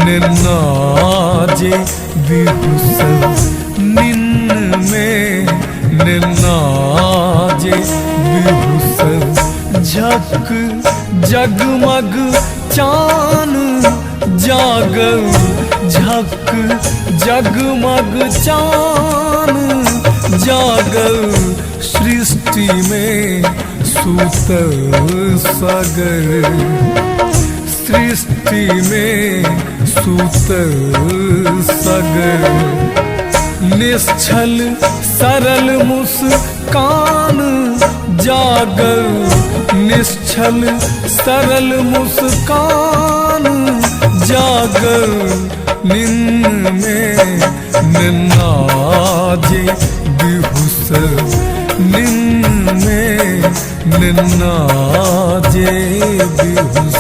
निन्नाजे बिहुसल निन्न में निन्नाजे बिहुसल झक जगमग चान जागल झक जगमग चान जागल सृष्टि में सूतल सगर सृष्टि में सूतल सगर निश्चल सरल मुस्कान जागल निश्चल सरल मुस्कान जागल निन्न में निन्नाजे बिहुसल निन्न में निन्नाजे बिहुसल।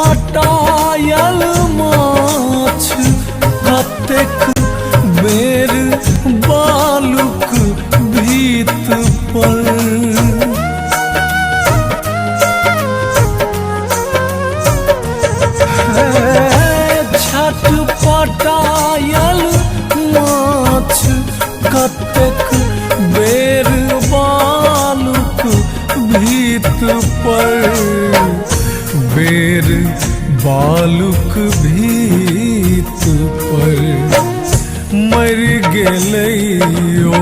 छटपटायल माछ कतेक बेर बालुक भीत पर छटपटायल माछ कतेक बेर बालुक भीत पर बेर बालुक भीत पर मर गेलैयो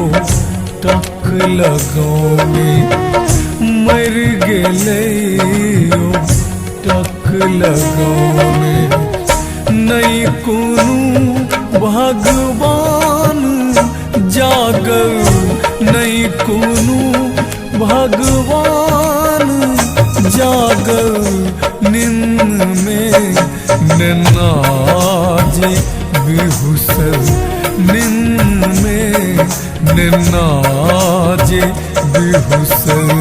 टक लगौने मर गेलैयो टक लगौने नहीं कोनो भगवान जागल नहीं कोनो भगवान जागल निन्न में निन्नाजे बिहुसल निन्न में निन्नाजे बिहुसल।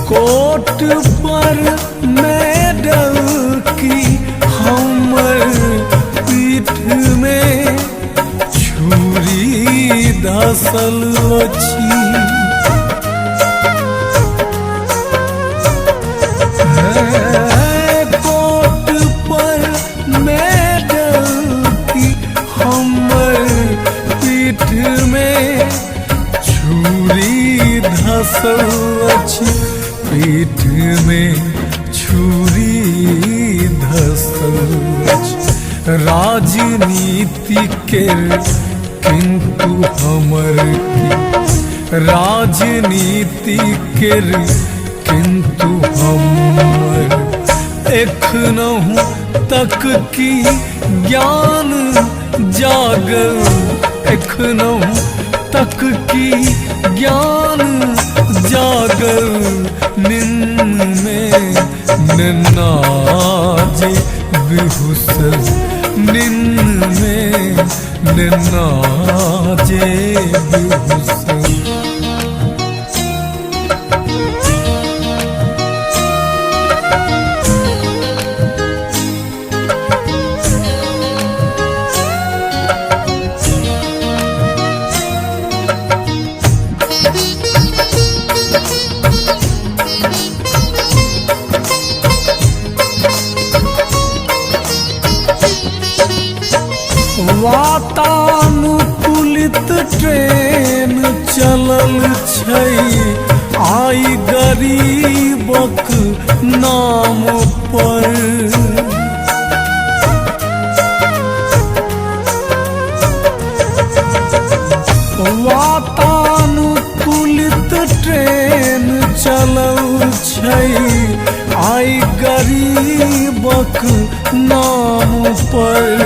कोट पर मेडल की हमर पीठ में छुरी धसल अछि कोट पर मेडल की हमर पीठ में छुरी धसल अछि पीठ में छुरी धसल राजनीति के किंतु हमर की राजनीति के किंतु हमर एखनहु तक की ज्ञान जागल एखनहु तक की ज्ञान जागल निन्न में निन्नाजे बिहुसल निन्न में निन्नाजे बिहुसल। वातानुकूलित ट्रेन चलल छै आई गरीबक नाम पर वातानुकूलित चलल छै आई गरीबक नाम पर,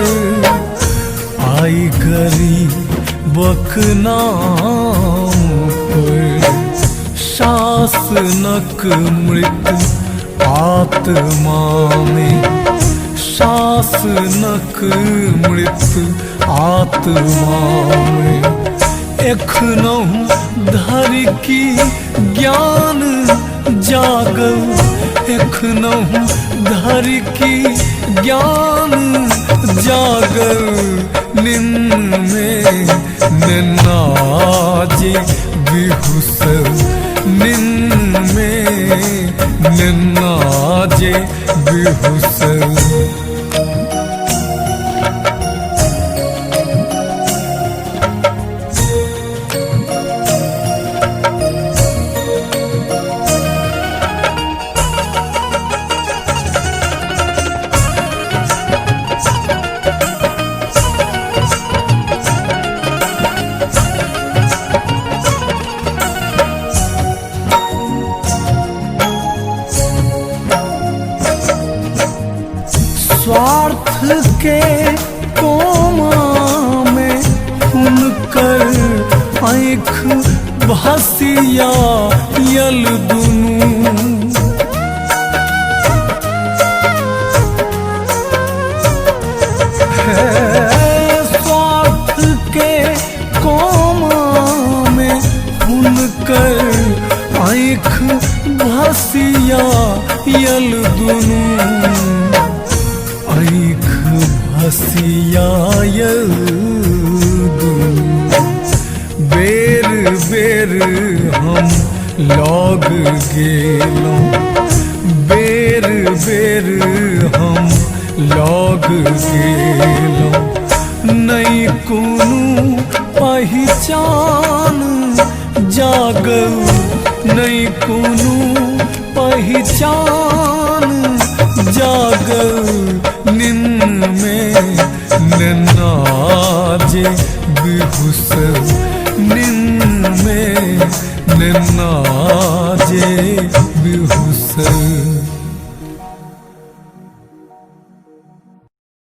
आई गरीबक नाम पर। शासनक मृत आत्मा में, शासनक मृत आत्मा में एखनहु धरि की ज्ञान जागल, एखनहु धरि की ज्ञान जागल। निन्न में निन्नाजे बिहुसल, निन्न में निन्नाजे बिहुसल। स्वार्थ के कोमा में हुनकर आँख भसिया यल दुनू। स्वार्थ के कोमा में हुनकर आँख भसिया यल दुनू। आँख भसियायल दुनू। बेर बेर हम लग गेलहुँ, बेर बेर हम लग गेलहुँ। नहीं कोनो पहचान जागल, नहीं कोनो पहचान जागल। निन्न में निन्नाजे बिहुसल, निन्न में निन्नाजे बिहुसल।